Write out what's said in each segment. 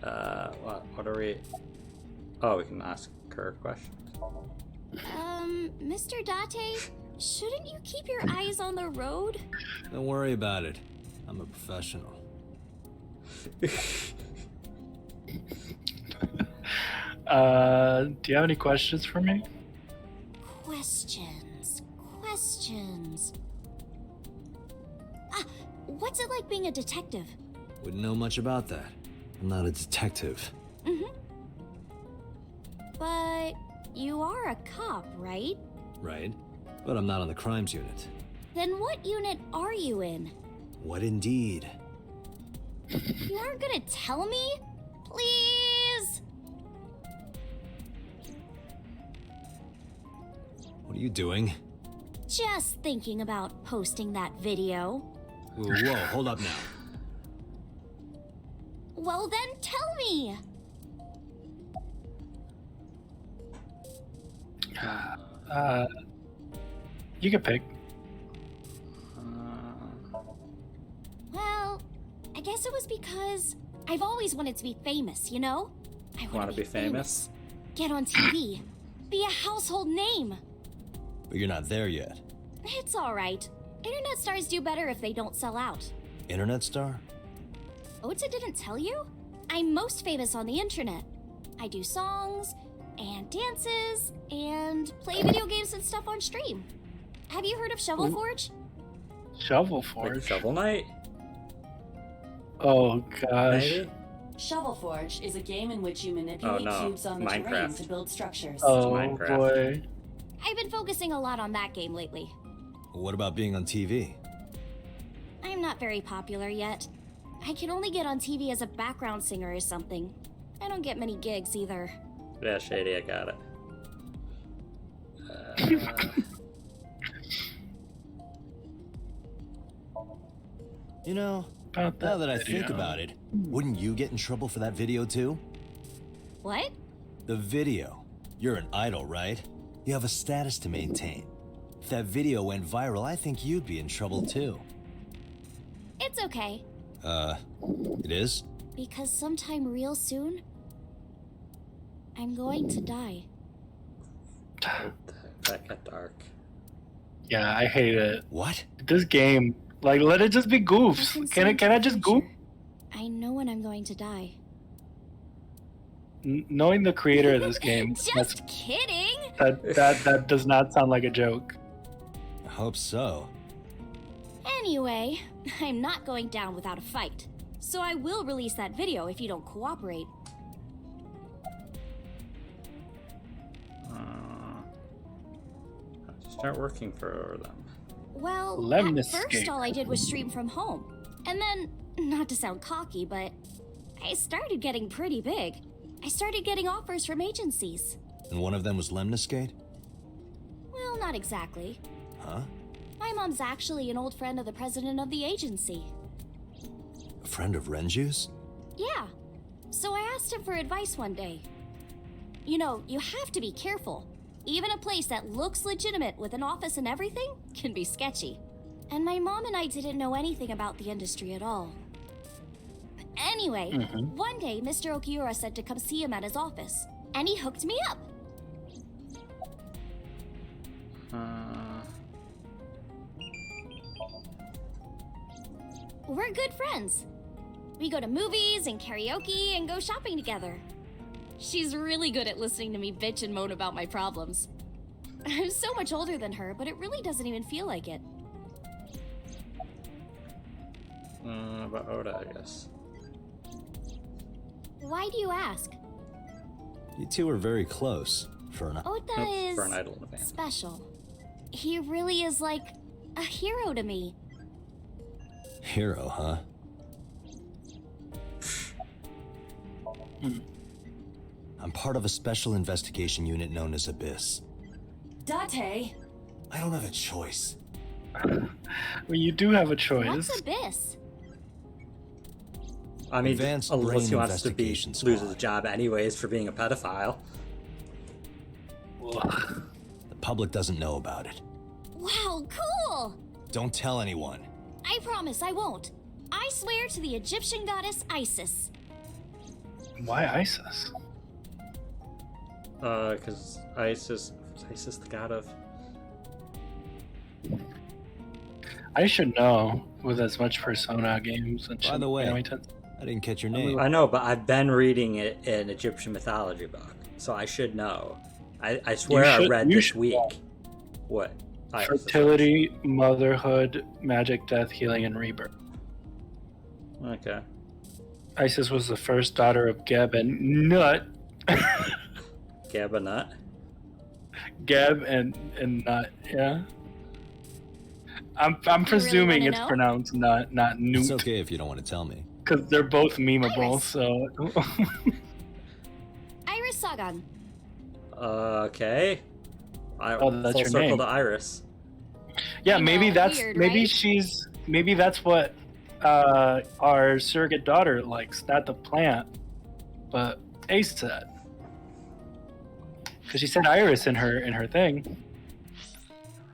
What are we? Oh, we can ask her questions. Mr. Date, shouldn't you keep your eyes on the road? Don't worry about it. I'm a professional. Do you have any questions for me? Questions. Ah, what's it like being a detective? Wouldn't know much about that. I'm not a detective. But you are a cop, right? Right? But I'm not on the crimes unit. Then what unit are you in? What indeed? You aren't gonna tell me? Please? What are you doing? Just thinking about posting that video. Whoa, hold up now. Well then tell me! You can pick. Well, I guess it was because I've always wanted to be famous, you know? I Want to be famous? Get on TV. Be a household name. But you're not there yet. It's alright. Internet stars do better if they don't sell out. Internet star? Ota didn't tell you? I'm most famous on the internet. I do songs, and dances, and play video games and stuff on stream. Have you heard of Shovel Forge? Shovel Like Forge. Shovel Knight? Oh gosh. Maybe? Shovel Forge is a game in which you manipulate no. cubes on the terrain Minecraft. to build structures. Oh Minecraft. boy. I've been focusing a lot on that game lately. What about being on TV? I'm not very popular yet. I can only get on TV as a background singer or something. I don't get many gigs either. Yeah, Shady, I got it. You know, About now that I video. think about it, wouldn't you get in trouble for that video too? What? The video. You're an idol, right? You have a status to maintain. If that video went viral, I think you'd be in trouble too. It's okay. It is? Because sometime real soon, I'm going to die. That got dark. Yeah, I hate it. What? This game, like, let it just be goofs. Can I just goof? I know when I'm going to die. Knowing the creator of this game, Just kidding! that does not sound like a joke. I hope so. Anyway, I'm not going down without a fight. So I will release that video if you don't cooperate. How'd you start working for them? Well, Lemniscape. at first all I did was stream from home. And then, not to sound cocky, but I started getting pretty big. I started getting offers from agencies. And one of them was Lemniscate? Well, not exactly. Huh? My mom's actually an old friend of the president of the agency. A friend of Renju's? Yeah. So I asked him for advice one day. You know, you have to be careful. Even a place that looks legitimate with an office and everything can be sketchy. And my mom and I didn't know anything about the industry at all. Anyway, one day Mr. Okiura said to come see him at his office, and he hooked me up. We're good friends. We go to movies and karaoke and go shopping together. She's really good at listening to me bitch and moan about my problems. I'm so much older than her, but it really doesn't even feel like it. About Oda, I guess. Why do you ask? You two are very close. For an... Ota is For an idol in the band. special. He really is like a hero to me. hero, huh? I'm part of a special investigation unit known as Abyss. Date, I don't have a choice. Well, you do have a choice. What's Abyss? I mean, Advanced unless Brain he wants to be Investigation lose Squad. his job anyways for being a pedophile. The public doesn't know about it. Wow, cool! Don't tell anyone. I promise I won't. I swear to the Egyptian goddess Isis. Why Isis? Because Isis the god of... I should know with as much Persona games. And By the way, I I didn't catch your name. I know, but I've been reading it in Egyptian mythology book, so I should know. I swear I read this week. What? Fertility, motherhood, magic, death, healing, and rebirth. Okay. Isis was the first daughter of Geb and Nut. Gabanut. Geb and Nut, yeah. I'm presuming it's pronounced not Newt. It's okay if you don't want to tell me. Because they're both memeable, Iris. so. Iris Sagan. Okay. That's full her circle name. to Iris. Yeah, I maybe know, that's weird, maybe right? maybe that's what our surrogate daughter likes, not the plant, but Ace said. Because she said Iris in her thing.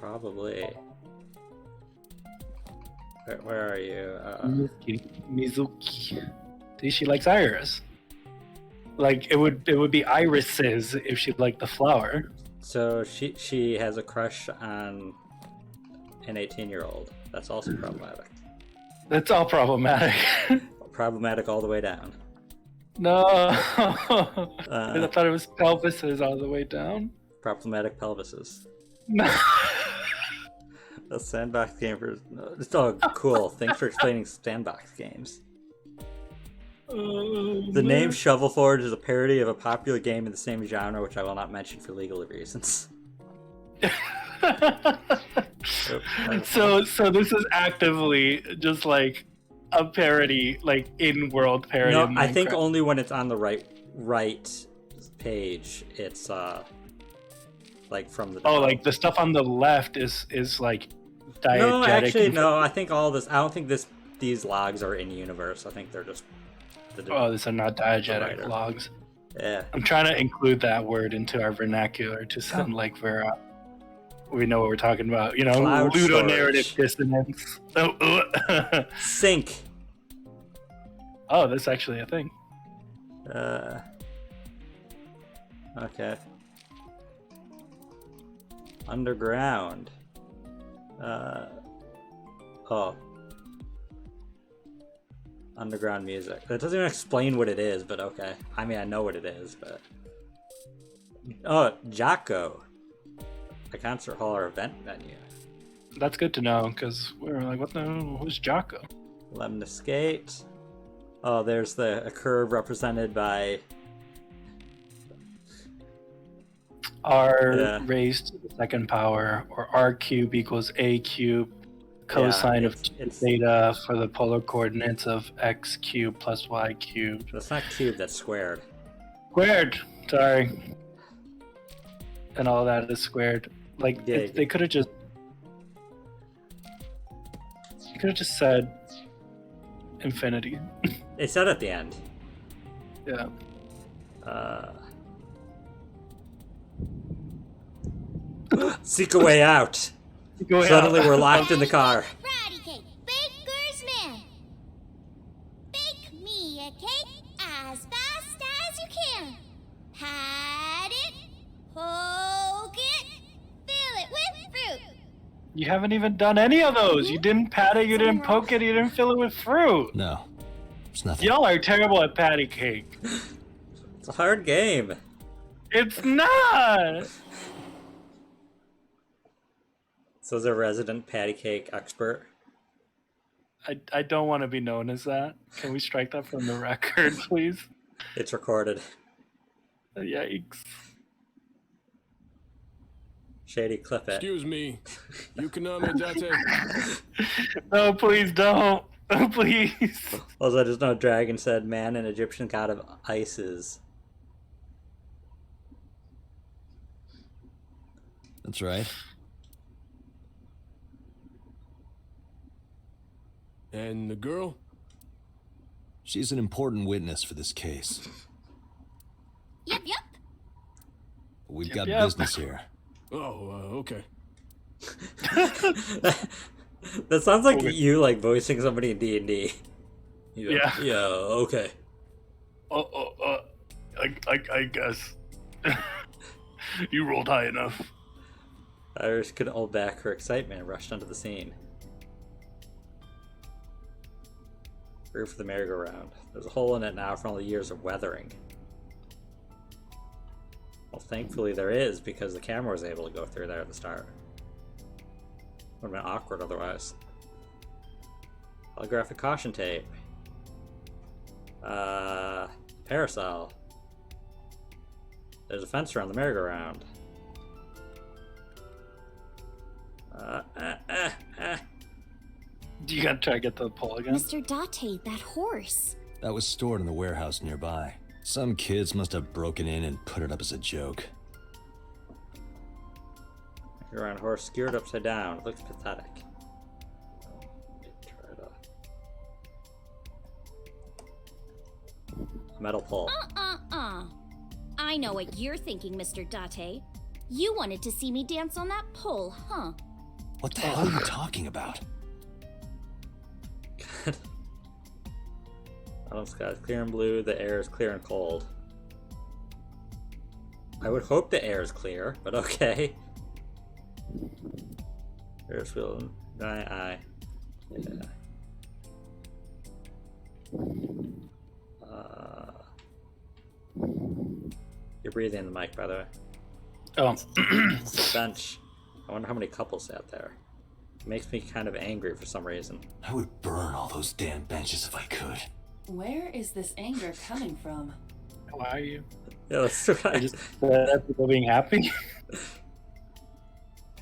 Probably. Where are you? Mizuki. See, she likes Iris. Like it would be irises if she liked the flower. So she has a crush on an 18-year-old. That's also problematic. That's all problematic. Problematic all the way down. No. I thought it was pelvises all the way down. Problematic pelvises. No. A sandbox game for... It's all cool. Thanks for explaining sandbox games. The name Shovel Forge is a parody of a popular game in the same genre, which I will not mention for legal reasons. So this is actively just like a parody, like in-world parody. No, of I think Minecraft. only when it's on the right page, it's like from the... Oh, like the stuff on the left is like diegetic. No, actually, no. I think all this... I don't think these logs are in universe. I think they're just... Oh, these are not diegetic writer. logs. Yeah. I'm trying to include that word into our vernacular to sound like we know what we're talking about. You know, Cloud ludonarrative storage. dissonance. Sync. Oh, that's actually a thing. Okay. Underground. Oh. Underground music. That doesn't even explain what it is, but okay. I mean, I know what it is, but... Oh, Jocko. A concert hall or event venue. That's good to know, because we were like, what the hell? Who's Jocko? Lemniscate. Oh, there's a curve represented by... R raised to the second power, or R cube equals A cube, cosine of theta for the polar coordinates of x cubed plus y cubed. That's not cubed, that's squared. Squared! Sorry. And all that is squared. Like, Yeah, they could have just... You could have just said infinity. They said at the end. Yeah. Seek a way out. Suddenly we're locked in the car. Ratty cake, baker's man. Bake me a cake as fast as you can. Pat it, poke it, fill it with fruit. You haven't even done any of those. You didn't pat it, you didn't poke it, you didn't fill it with fruit. No, it's nothing. Y'all are terrible at patty cake. It's a hard game. It's not. So is a resident patty cake expert. I don't want to be known as that. Can we strike that from the record, please? It's recorded. Yikes. Shady, clip it. Excuse me. Yukonami Date. No, please don't. Please. Also, I just know Dragon said, man, an Egyptian god of ices. That's right. And the girl? She's an important witness for this case. Yep. We've Yep, got yep. business here. Oh, okay. That sounds like you like voicing somebody in D&D. Yeah. Yeah, okay. I guess. You rolled high enough. Iris couldn't hold back her excitement and rushed onto the scene. Roof of the merry-go-round. There's a hole in it now from all the years of weathering. Well, thankfully there is, because the camera was able to go through there at the start. Would have been awkward otherwise. Holographic caution tape. Parasol. There's a fence around the merry-go-round. You gotta try to get the pole again. Mr. Date, that horse. That was stored in the warehouse nearby. Some kids must have broken in and put it up as a joke. Merry-go-round horse skewered upside down. It looks pathetic. Metal pole. I know what you're thinking, Mr. Date. You wanted to see me dance on that pole, huh? What the hell are you talking about? Autumn sky is clear and blue. The air is clear and cold. I would hope the air is clear, but okay. Ferris wheel. Aye. Yeah. You're breathing in the mic, by the way. Oh. It's a bench. I wonder how many couples sat there. It makes me kind of angry for some reason. I would burn all those damn benches if I could. Where is this anger coming from? Why are you? Yeah, that's right. Just people being happy.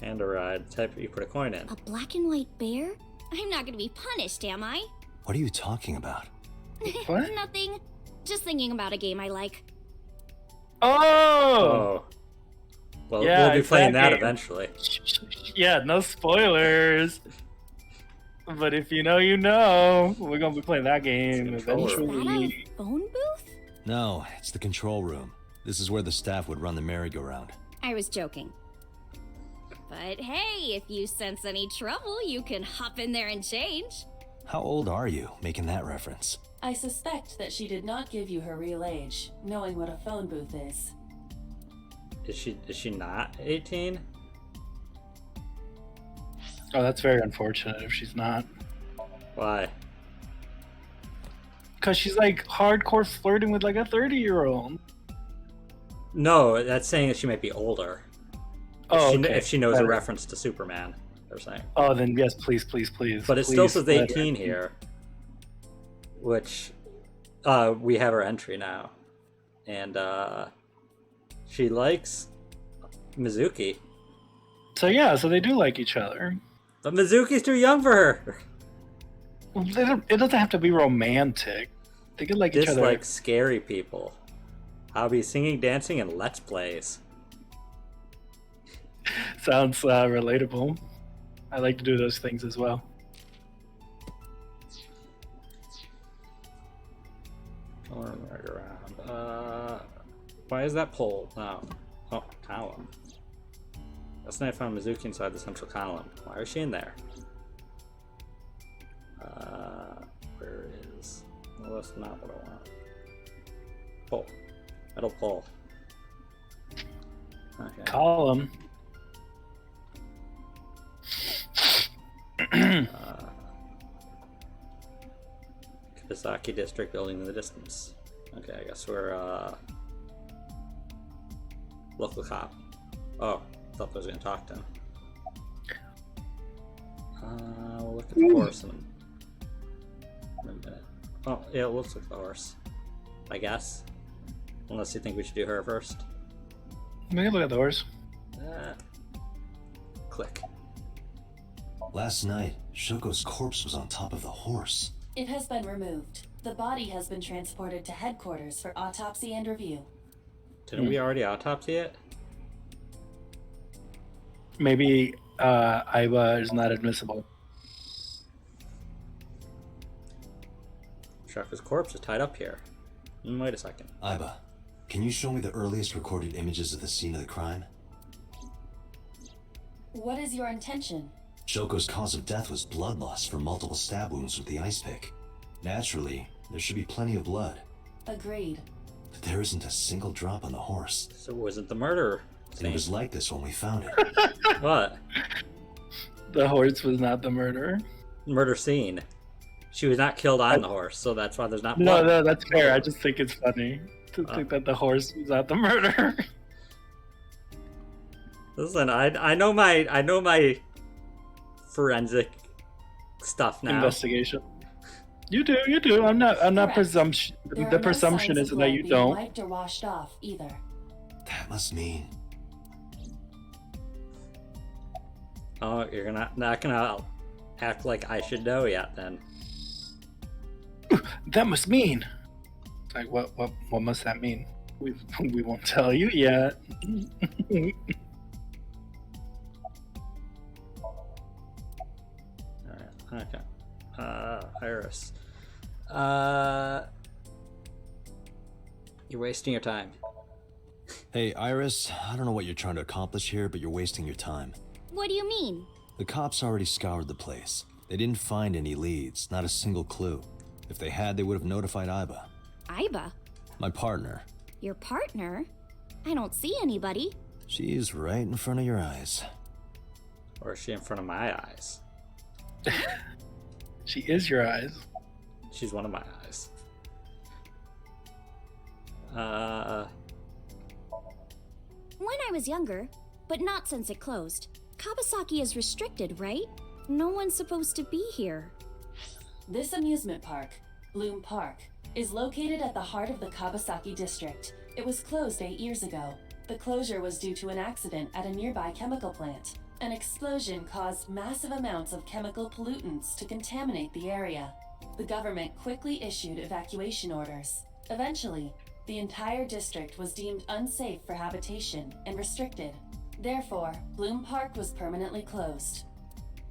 Panda ride. The type you put a coin in. A black and white bear? I'm not gonna be punished, am I? What are you talking about? What? Nothing. Just thinking about a game I like. Oh! Well, Yeah, we'll be it's playing that that game. eventually. Yeah, no spoilers. But if you know, you know. We're gonna be playing that game It's a controller. Is that eventually. a phone booth? No, it's the control room. This is where the staff would run the merry-go-round. I was joking. But hey, if you sense any trouble, you can hop in there and change. How old are you, making that reference? I suspect that she did not give you her real age, knowing what a phone booth is. Is she not 18? Oh, that's very unfortunate if she's not. Why? Because she's like hardcore flirting with like a 30-year-old. No, that's saying that she might be older. Oh, If she knows a Better. reference to Superman, they're saying. Oh, then yes, please. But it still Please says let her 18 be. here. Which, we have her entry now. And, she likes Mizuki. So yeah, so they do like each other. But Mizuki's too young for her. Well, it doesn't have to be romantic. They could like each other. Dislike scary people. Hobby singing, dancing, and let's plays. Sounds relatable. I like to do those things as well. Around. Why is that pole? No. Oh, column. Last night I found Mizuki inside the central column. Why is she in there? Where is... Well, that's not what I want. Pole. Metal pole. Okay. Column. Kibasaki District building in the distance. Okay, I guess we're, local cop. Oh, thought I was gonna talk to him. We'll look at the horse in a minute. Oh, yeah, it looks like the horse. I guess. Unless you think we should do her first. We can look at the horse. Click. Last night, Shoko's corpse was on top of the horse. It has been removed. The body has been transported to headquarters for autopsy and review. Didn't we already autopsy it? Maybe Iba is not admissible. Shaka's corpse is tied up here. Wait a second. Iba, can you show me the earliest recorded images of the scene of the crime? What is your intention? Shoko's cause of death was blood loss from multiple stab wounds with the ice pick. Naturally, there should be plenty of blood. Agreed. But there isn't a single drop on the horse. So it wasn't the murder And scene. it was like this when we found it. What? The horse was not the murderer. Murder scene. She was not killed on the horse, so that's why there's not No, blood. no, that's fair. I just think it's funny to think that the horse was not the murderer. Listen, I know my forensic stuff now. Investigation. You do. I'm not Correct. presumption. There The are no presumption signs is of that blood you being don't. wiped or washed off either. That must mean. Oh, you're not gonna act like I should know yet, then. That must mean. It's like what must that mean? We won't tell you yet. Alright, okay. Iris. You're wasting your time. Hey, Iris, I don't know what you're trying to accomplish here, but you're wasting your time. What do you mean? The cops already scoured the place. They didn't find any leads, not a single clue. If they had, they would have notified Iba. Iba? My partner. Your partner? I don't see anybody. She's right in front of your eyes. Or is she in front of my eyes? She is your eyes. She's one of my eyes. When I was younger, but not since it closed. Kawasaki is restricted, right? No one's supposed to be here. This amusement park, Bloom Park, is located at the heart of the Kawasaki district. It was closed 8 years ago. The closure was due to an accident at a nearby chemical plant. An explosion caused massive amounts of chemical pollutants to contaminate the area. The government quickly issued evacuation orders. Eventually, the entire district was deemed unsafe for habitation and restricted. Therefore, Bloom Park was permanently closed.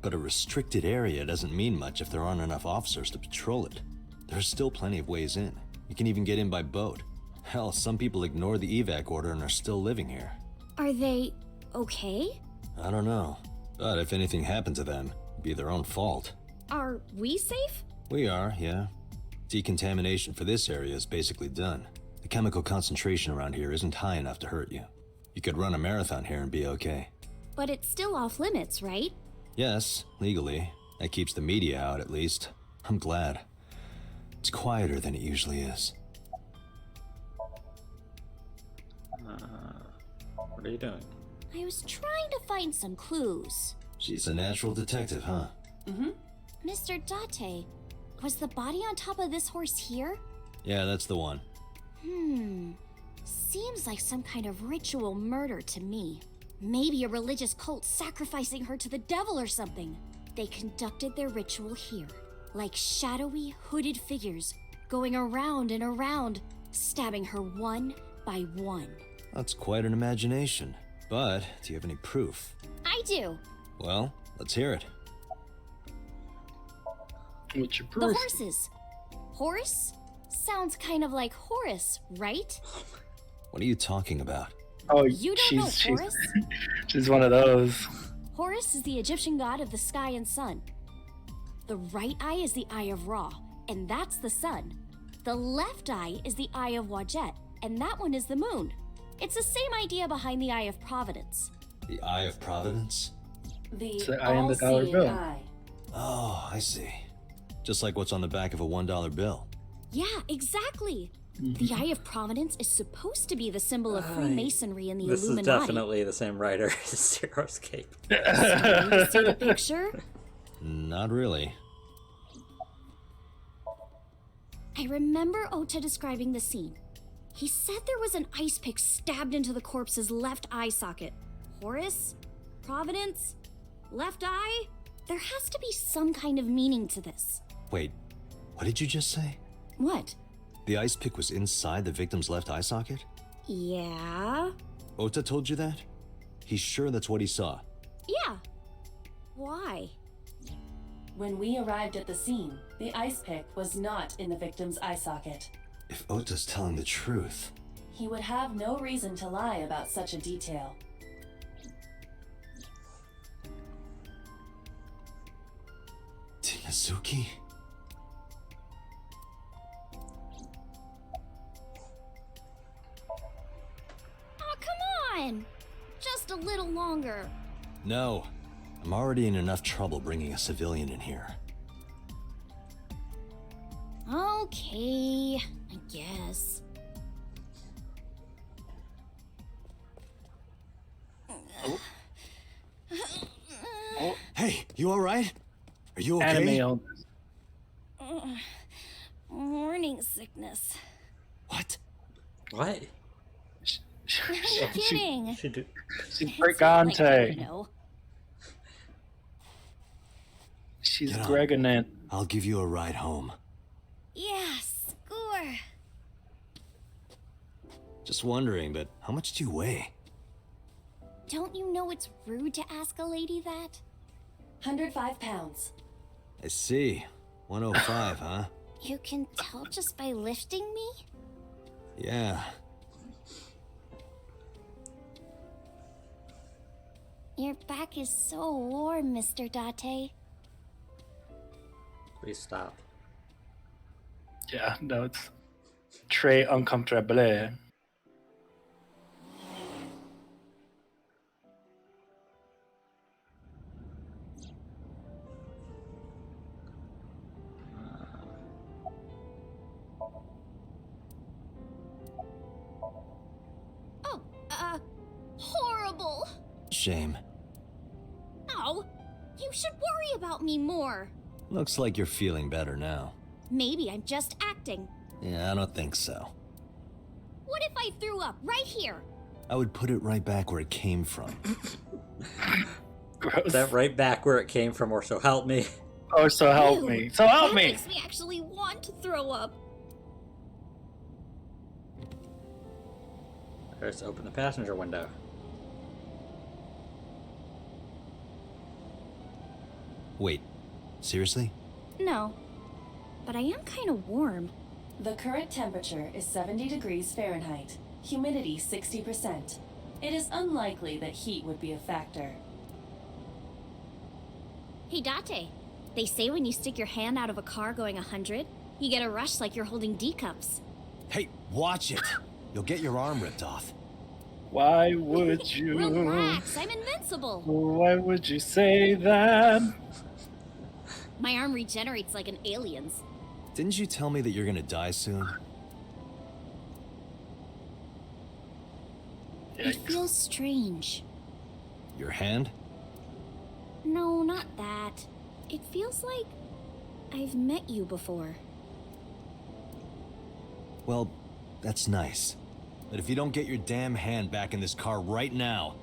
But a restricted area doesn't mean much if there aren't enough officers to patrol it. There's still plenty of ways in. You can even get in by boat. Hell, some people ignore the evac order and are still living here. Are they okay? I don't know. But if anything happened to them, it'd be their own fault. Are we safe? We are, yeah. Decontamination for this area is basically done. The chemical concentration around here isn't high enough to hurt you. You could run a marathon here and be okay. But it's still off limits, right? Yes, legally. That keeps the media out at least. I'm glad. It's quieter than it usually is. What are you doing? I was trying to find some clues. She's a natural detective, huh? Mr. Date, was the body on top of this horse here? Yeah, that's the one. Seems like some kind of ritual murder to me. Maybe a religious cult sacrificing her to the devil or something. They conducted their ritual here, like shadowy, hooded figures, going around and around, stabbing her one by one. That's quite an imagination. But, do you have any proof? I do. Well, let's hear it. What's your The proof? horses. Horse? Sounds kind of like Horus, right? What are you talking about? Oh, You don't know she's Horus? she's one of those. Horus is the Egyptian god of the sky and sun. The right eye is the eye of Ra, and that's the sun. The left eye is the eye of Wajet, and that one is the moon. It's the same idea behind the eye of Providence. The Eye of Providence? The the eye in the dollar all-seeing bill. eye. Oh, I see. Just like what's on the back of a $1 bill. Yeah, exactly. The Eye of Providence is supposed to be the symbol of Freemasonry and the This Illuminati. is definitely the same writer as Zero Escape. So, you see the picture? Not really. I remember Ota describing the scene. He said there was an ice pick stabbed into the corpse's left eye socket. Horus? Providence? Left eye? There has to be some kind of meaning to this. Wait, what did you just say? What? The ice pick was inside the victim's left eye socket? Yeah? Ota told you that? He's sure that's what he saw. Yeah. Why? When we arrived at the scene, the ice pick was not in the victim's eye socket. If Ota's telling the truth... He would have no reason to lie about such a detail. Tinazuki? on! Just a little longer. No. I'm already in enough trouble bringing a civilian in here. Okay, I guess. Hey, you alright? Are you okay? Anime illness. Morning sickness. What? What? I'm kidding. She do. She's It's not like, Brigante. you know. She's Get on. Greganant. I'll give you a ride home. Yeah, score. Just wondering, but how much do you weigh? Don't you know it's rude to ask a lady that? 105 pounds. I see. 105, huh? You can tell just by lifting me? Yeah. Your back is so warm, Mr. Date. Please stop. Yeah, no, it's très uncomfortable. Oh, horrible. Shame. Oh, you should worry about me more. Looks like you're feeling better now. Maybe I'm just acting. Yeah, I don't think so. What if I threw up right here? I would put it right back where it came from. Gross. That right back where it came from, or so help me. Oh, so help Ew, me. So help that me. makes me actually want to throw up. Let's open the passenger window. Wait, seriously? No, but I am kind of warm. The current temperature is 70 degrees Fahrenheit. Humidity 60%. It is unlikely that heat would be a factor. Hey, Date. They say when you stick your hand out of a car going 100, you get a rush like you're holding D cups. Hey, watch it! You'll get your arm ripped off. Why would you? Relax, I'm invincible. Why would you say that? My arm regenerates like an alien's. Didn't you tell me that you're gonna die soon? It feels strange. Your hand? No, not that. It feels like I've met you before. Well, that's nice. But if you don't get your damn hand back in this car right now...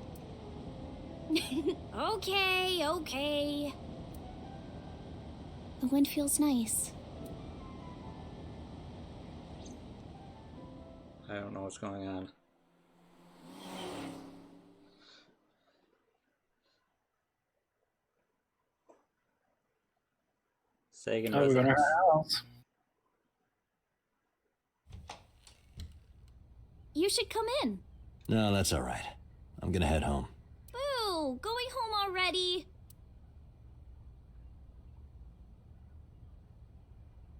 Okay, okay. The wind feels nice. I don't know what's going on. Sagan Oh, we're going to residence. her house. You should come in. No, that's alright. I'm gonna head home. Boo! Going home already.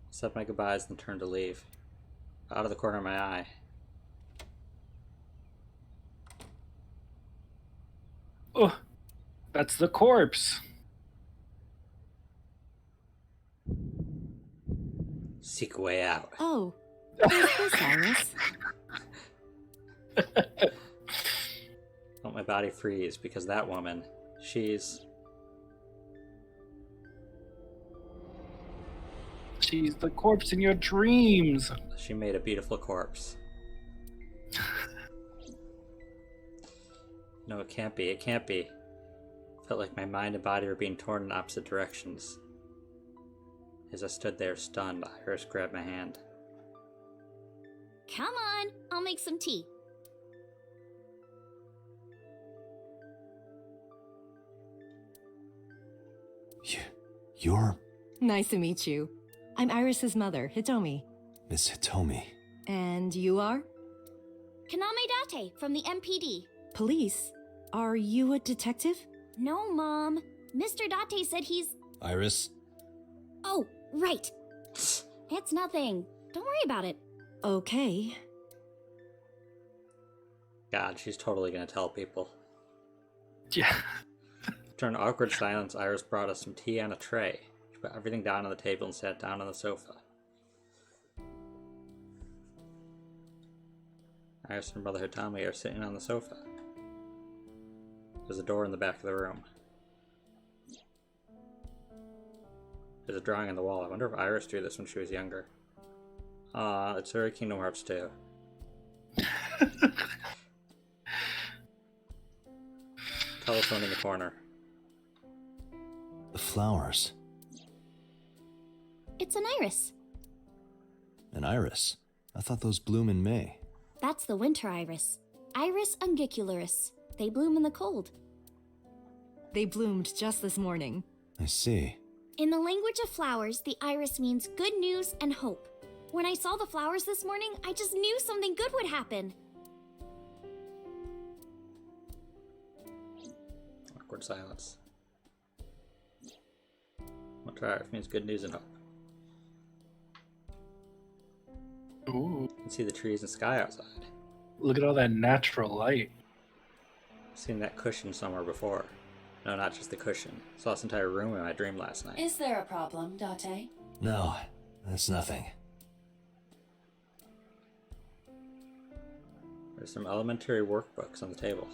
Said my goodbyes and turned to leave. Out of the corner of my eye. Oh, that's the corpse. Seek a way out. Oh, who's this, Iris? Let my body freeze because that woman, she's She's the corpse in your dreams. she made a beautiful corpse. No, it can't be. It can't be. Felt like my mind and body were being torn in opposite directions. As I stood there stunned, Iris grabbed my hand. Come on, I'll make some tea. You're Nice to meet you. I'm Iris's mother, Hitomi. Miss Hitomi. And you are? Kaname Date from the MPD. Police? Are you a detective? No, Mom. Mr. Date said he's... Iris? Oh, right. It's nothing. Don't worry about it. Okay. God, she's totally gonna tell people. Yeah. After an awkward silence, Iris brought us some tea on a tray. She put everything down on the table and sat down on the sofa. Iris and her brother Hitomi are sitting on the sofa. There's a door in the back of the room. There's a drawing on the wall. I wonder if Iris drew this when she was younger. It's very Kingdom Hearts 2. Telephone in the corner. The flowers. It's an iris. An iris? I thought those bloom in May. That's the winter iris. Iris ungicularis. They bloom in the cold. They bloomed just this morning. I see. In the language of flowers, the iris means good news and hope. When I saw the flowers this morning, I just knew something good would happen. Awkward silence. Winter iris means good news and hope. Ooh, You can see the trees and sky outside. look at all that natural light. I've seen that cushion somewhere before. No, not just the cushion. Saw this entire room in my dream last night. Is there a problem, Date? No, that's nothing. There's some elementary workbooks on the table.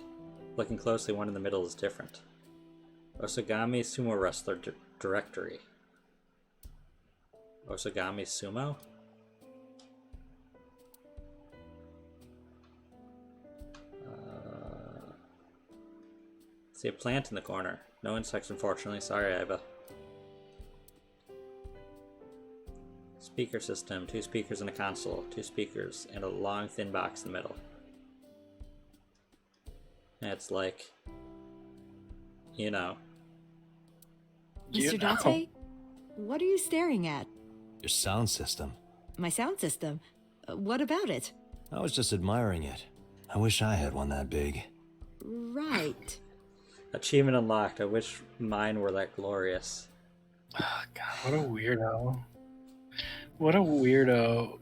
Looking closely, one in the middle is different. Osagami Sumo Wrestler Directory. Osagami Sumo? See a plant in the corner. No insects, unfortunately. Sorry, Iva. Speaker system. 2 speakers and a console. 2 speakers and a long, thin box in the middle. And it's like, you know. Mr. Date, what are you staring at? Your sound system. My sound system. What about it? I was just admiring it. I wish I had one that big. Right. Achievement unlocked. I wish mine were that glorious. Oh, God, what a weirdo. What a weirdo.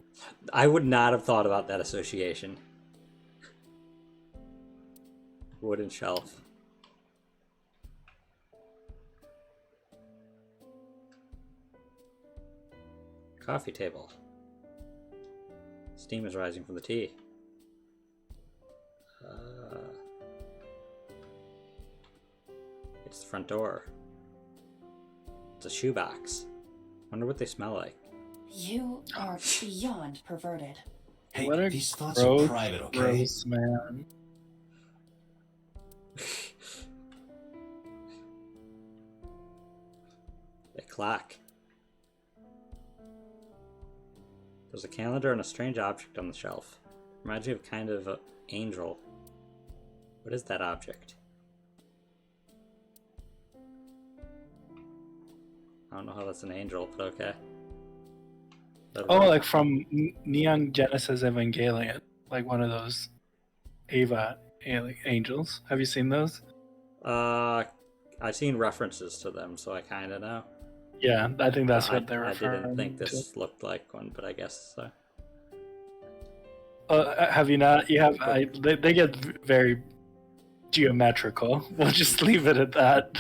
I would not have thought about that association. Wooden shelf. Coffee table. Steam is rising from the tea. It's the front door. It's a shoebox. Wonder what they smell like. You are beyond perverted. Hey, What a these thoughts gross, are private, okay? gross man. A clock. There's a calendar and a strange object on the shelf. Reminds me of kind of an angel. What is that object? I don't know how that's an angel, but okay. Oh, like from Neon Genesis Evangelion. Like one of those Ava angels. Have you seen those? I've seen references to them, so I kind of know. Yeah, I think that's what they're I referring didn't think to. this looked like one, but I guess so. Have you not? You have. They get very geometrical. We'll just leave it at that.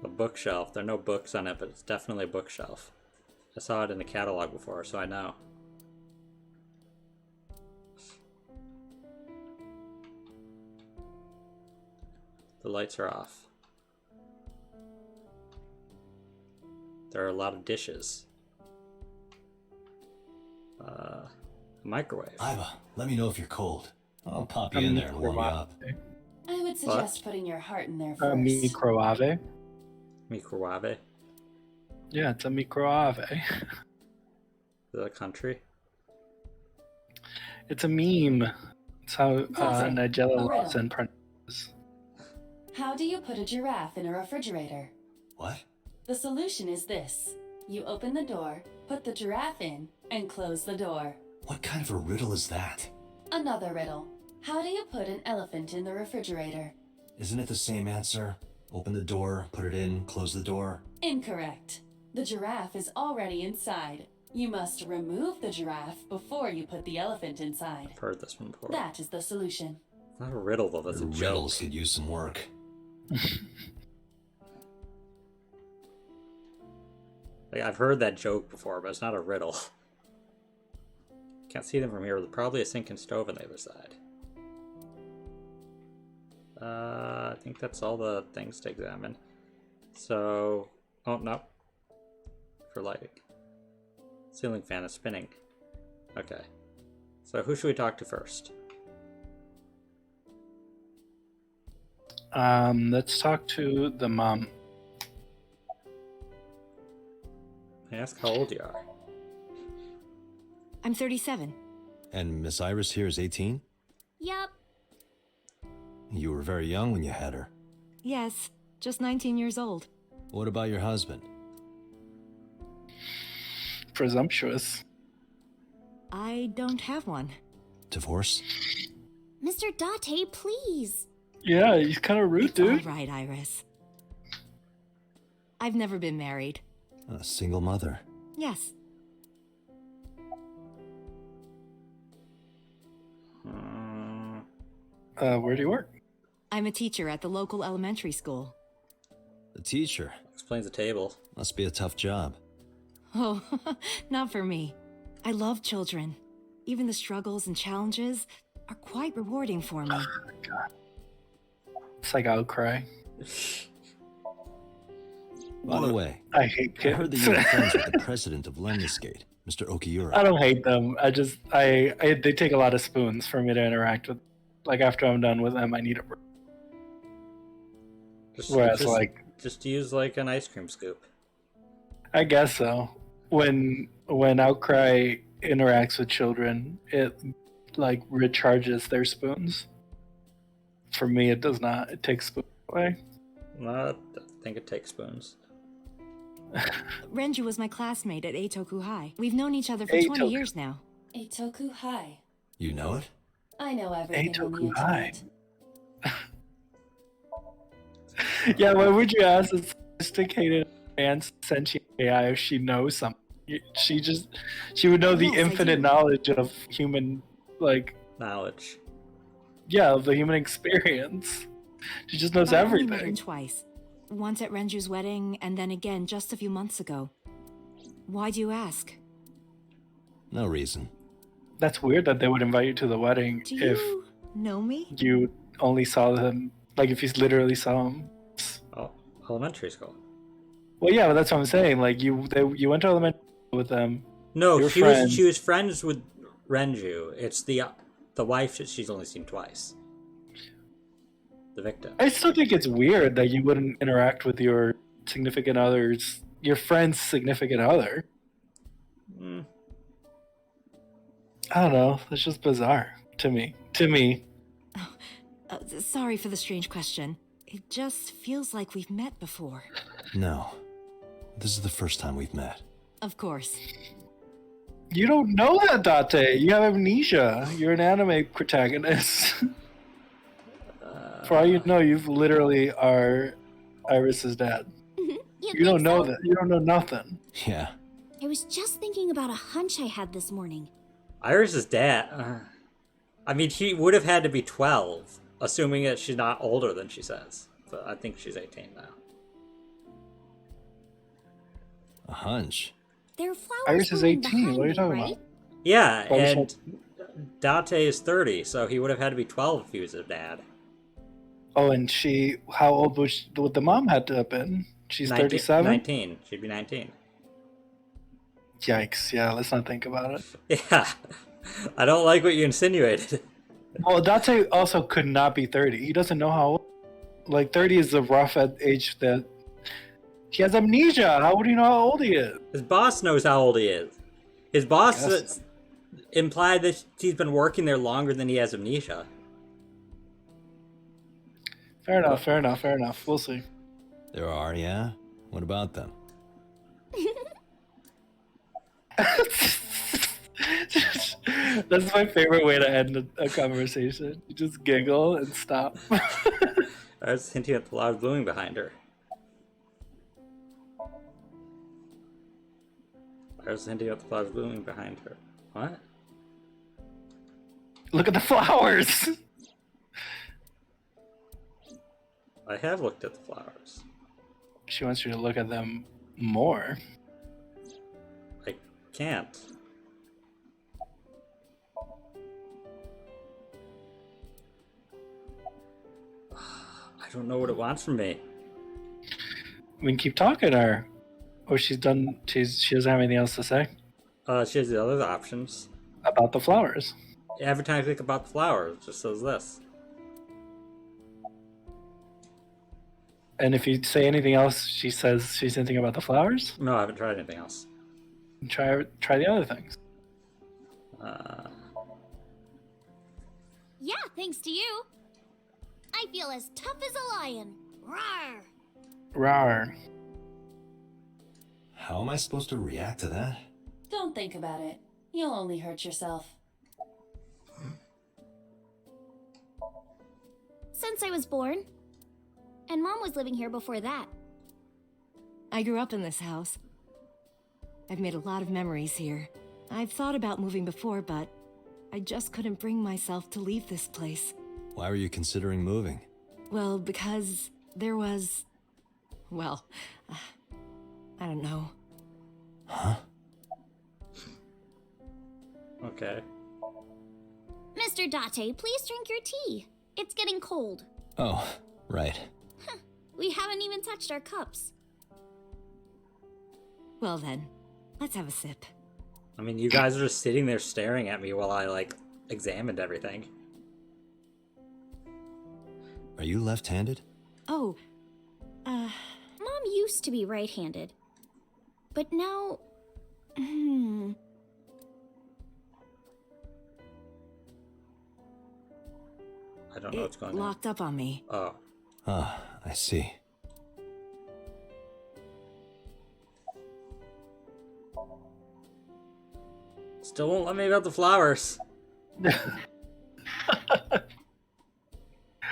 A bookshelf. There are no books on it, but it's definitely a bookshelf. I saw it in the catalog before, so I know. The lights are off. There are a lot of dishes. A microwave. Iva, let me know if you're cold. I'll pop you in there and warm you up. I would suggest putting your heart in there A first. microwave. Microwave. Yeah, it's a microwave. The country. It's a meme. It's how Nigella A riddle. Lawson pronounces. How do you put a giraffe in a refrigerator? What? The solution is this. You open the door, put the giraffe in, and close the door. What kind of a riddle is that? Another riddle. How do you put an elephant in the refrigerator? Isn't it the same answer? Open the door, put it in, close the door. Incorrect. The giraffe is already inside. You must remove the giraffe before you put the elephant inside. I've heard this one before. That is the solution. Not a riddle though. That's a Your joke. riddles could use some work. Like, I've heard that joke before, but it's not a riddle. Can't see them from here. There's probably a sinking stove on the other side. I think that's all the things to examine. So, oh no, for lighting. Ceiling fan is spinning. Okay. So who should we talk to first? Let's talk to the mom. I ask how old you are. I'm 37. And Miss Iris here is 18? Yup. You were very young when you had her. Yes, just 19 years old. What about your husband? Presumptuous. I don't have one. Divorce? Mr. Date, please. Yeah, he's kind of rude, It's dude. all right, Iris. I've never been married. A single mother. Yes. Where do you work? I'm a teacher at the local elementary school. The teacher. Explains the table. Must be a tough job. Oh, not for me. I love children. Even the struggles and challenges are quite rewarding for me. God. It's like I'll cry. By the way, I hate I kids. heard that you were friends with the president of Lemniscate, Mr. I Okiura. don't hate them. They take a lot of spoons for me to interact with. Like after I'm done with them, I need a. Whereas just use like an ice cream scoop. I guess so. When Outcry interacts with children, it like recharges their spoons. For me, it does not. It takes spoons away. No, I think it takes spoons. Renju was my classmate at Eitoku High. We've known each other for 20 Eitoku. years now. Eitoku High. You know it? I know everything on the Eitoku High. internet. Yeah, why would you ask a sophisticated and sentient AI if she knows something? She would know the Yes, I infinite do. knowledge of human, like, Knowledge. yeah, of the human experience. She just knows But I only met him everything. twice. Once at Renju's wedding, and then again just a few months ago. Why do you ask? No reason. That's weird that they would invite you to the wedding Do if you know me? you only saw them, like if you literally saw them. Oh, elementary school. Well, yeah, but that's what I'm saying. Like you went to elementary with them. No, Your she friend. was friends with Renju. It's the wife that she's only seen twice. The victim. I still think it's weird that you wouldn't interact with your significant other's, your friend's significant other. Mm. I don't know. It's just bizarre to me. Sorry for the strange question. It just feels like we've met before. No. This is the first time we've met. Of course. You don't know that, Date. You have amnesia. You're an anime protagonist. For all you know, you've literally are Iris's dad. You don't know that. You don't know nothing. Yeah. I was just thinking about a hunch I had this morning. Iris's dad. I mean, he would have had to be 12, assuming that she's not older than she says. But I think she's 18 now. A hunch. There are flowers Iris is blooming 18. behind What are you me, talking right? about? Yeah, Why was and Date is 30, so he would have had to be 12 if he was a dad. Oh, and how old would the mom had to have been? She's 37? 19. She'd be 19. Yikes. Yeah, let's not think about it. Yeah. I don't like what you insinuated. Well, Date also could not be 30. He doesn't know how old. Like, 30 is the rough age that... He has amnesia. How would he know how old he is? His boss knows how old he is. His boss Yes. implied that he's been working there longer than he has amnesia. Fair enough. We'll see. There are, yeah? What about them? That's my favorite way to end a conversation. You just giggle and stop. I was hinting at the flowers blooming behind her. I was hinting at the flowers blooming behind her. What? Look at the flowers. I have looked at the flowers. She wants you to look at them more. I can't. I don't know what it wants from me. We can keep talking to her. Or she's done. She doesn't have anything else to say She has the other options. about the flowers. Every time I think about the flowers, it just says this. And if you say anything else, she says she's thinking about the flowers. No, I haven't tried anything else. Try the other things. Yeah, thanks to you. I feel as tough as a lion. Rawr! Rawr. How am I supposed to react to that? Don't think about it. You'll only hurt yourself. Since I was born. And Mom was living here before that. I grew up in this house. I've made a lot of memories here. I've thought about moving before, but I just couldn't bring myself to leave this place. Why were you considering moving? Well, because there was... Well, I don't know. Huh? Okay. Mr. Date, please drink your tea. It's getting cold. Oh, right. We haven't even touched our cups. Well then, let's have a sip. I mean, you guys are just sitting there staring at me while I, like, examined everything. Are you left-handed? Oh, Mom used to be right-handed. But now... I don't know what's going on. locked up on me. Oh. Ah, I see. Still won't let me about the flowers.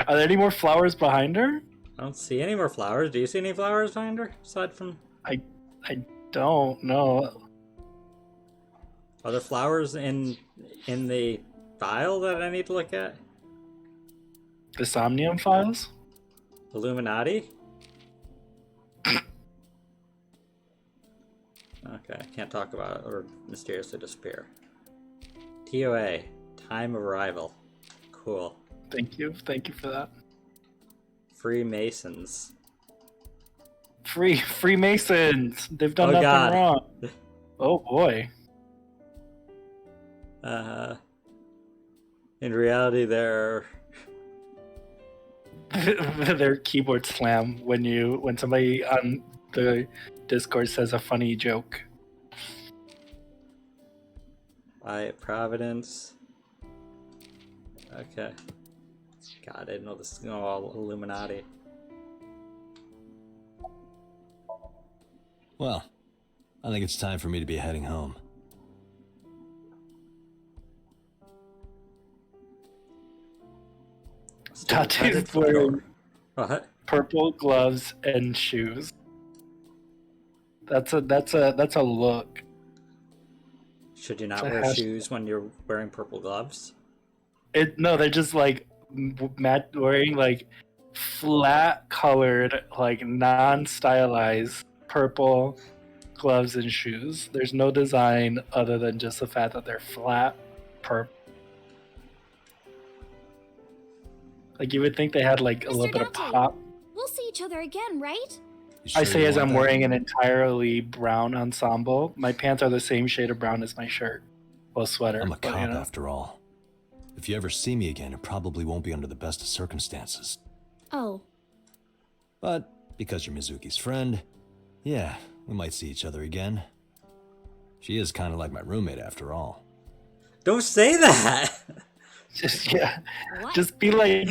Are there any more flowers behind her? I don't see any more flowers. Do you see any flowers behind her? Aside from... I don't know. Are there flowers in the file that I need to look at? The Somnium files? Illuminati? Okay, can't talk about it or mysteriously disappear. TOA, time of arrival. Cool. Thank you for that. Freemasons. Freemasons! They've done Oh, nothing God. wrong. Oh boy. In reality, they're... Their keyboard slam when somebody on the Discord says a funny joke. Providence. Okay. God, I didn't know this is all Illuminati. Well, I think it's time for me to be heading home. Tate's wearing What? purple gloves and shoes. That's a look. Should you not It's a wear hash- shoes when you're wearing purple gloves? No, they're just like wearing like flat colored, like non-stylized purple gloves and shoes. There's no design other than just the fact that they're flat purple. Like you would think they had like a little bit of Dante, pop. We'll see each other again, right? You I sure say you as want I'm that? wearing an entirely brown ensemble. My pants are the same shade of brown as my shirt. Well, sweater. I'm a but, cop you know. after all. If you ever see me again, it probably won't be under the best of circumstances. Oh. But because you're Mizuki's friend, yeah, we might see each other again. She is kind of like my roommate after all. Don't say that! Just yeah. What? Just be like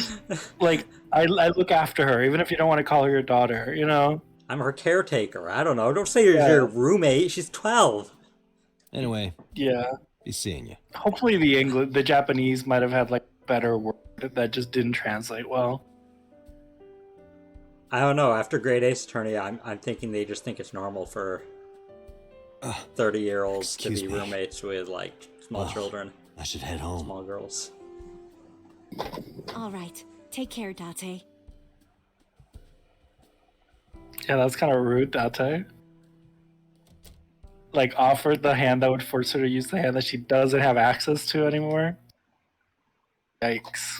I look after her, even if you don't want to call her your daughter, you know? I'm her caretaker. I don't know. Don't say you're Yeah. your roommate. She's 12. Anyway, Yeah. be seeing you. Hopefully the Japanese might have had like better word that just didn't translate well. I don't know. After Great Ace Attorney, I'm thinking they just think it's normal for 30-year-olds to excuse be me. roommates with like small Ugh. children, I should head home. small girls. All right, take care, Date. Yeah, that's kind of rude, Date. Like, offered the hand that would force her to use the hand that she doesn't have access to anymore. Yikes.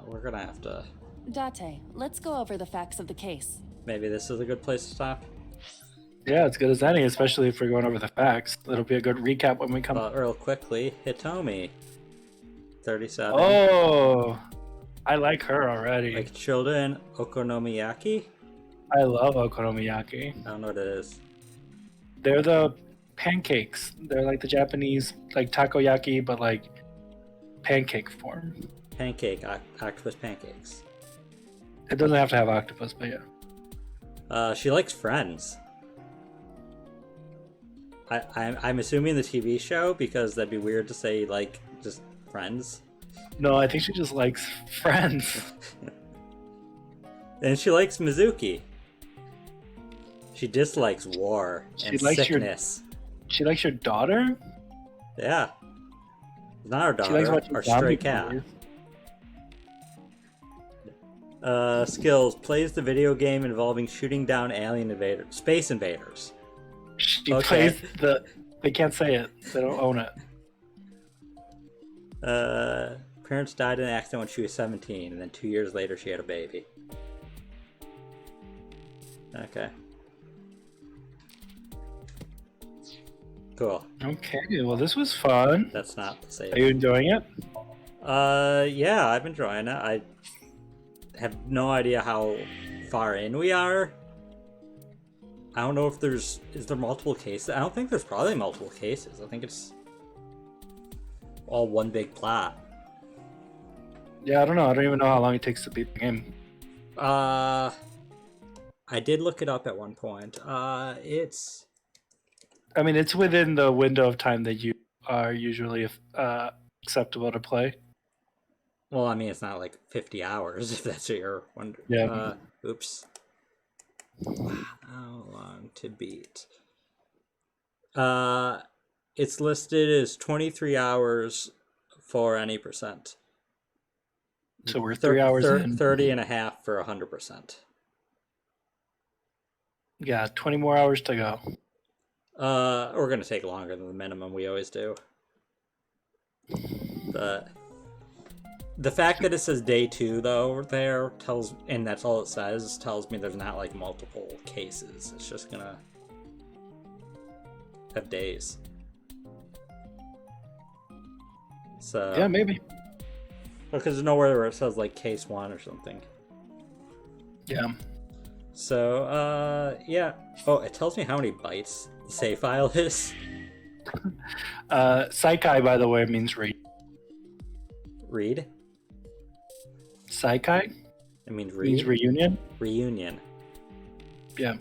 We're gonna have to... Date, let's go over the facts of the case. Maybe this is a good place to stop. Yeah, as good as any, especially if we're going over the facts. It'll be a good recap when we come. Real quickly, Hitomi. 37. Oh, I like her already. Like children, okonomiyaki? I love okonomiyaki. I don't know what it is. They're the pancakes. They're like the Japanese, like takoyaki, but like pancake form. Pancake, octopus pancakes. It doesn't have to have octopus, but yeah. She likes Friends. I'm assuming the TV show, because that'd be weird to say, like, just Friends. No, I think she just likes Friends. And she likes Mizuki. She dislikes war and sickness. She likes your daughter? Yeah. It's not our She likes daughter, watching our zombie stray cat. movies. Skills. Plays the video game involving shooting down alien invaders. Space invaders. She Okay. plays the... They can't say it. They don't own it. Parents died in an accident when she was 17, and then 2 years later she had a baby. Okay. Cool. Okay, well this was fun. That's not the same. Are you enjoying it? Yeah, I'm enjoying it. I have no idea how far in we are. I don't know if is there multiple cases? I don't think there's probably multiple cases. I think it's all one big plot. Yeah, I don't know. I don't even know how long it takes to beat the game. I did look it up at one point. It's... I mean, it's within the window of time that you are usually acceptable to play. Well, I mean, it's not like 50 hours, if that's what you're wondering. Yeah. Oops. How long to beat? It's listed as 23 hours for any percent. So we're 3 hours in. 30 and a half for 100%. Yeah, 20 more hours to go. We're gonna take longer than the minimum we always do. But the fact that it says day 2 though there and that's all it says, tells me there's not like multiple cases. It's just gonna have days. So Yeah, maybe. because there's nowhere where it says like case 1 or something. Yeah. So yeah. Oh, it tells me how many bytes the save file is. Saikai, by the way, means read. Read? Saikai It means read? means reunion. Reunion. Yeah.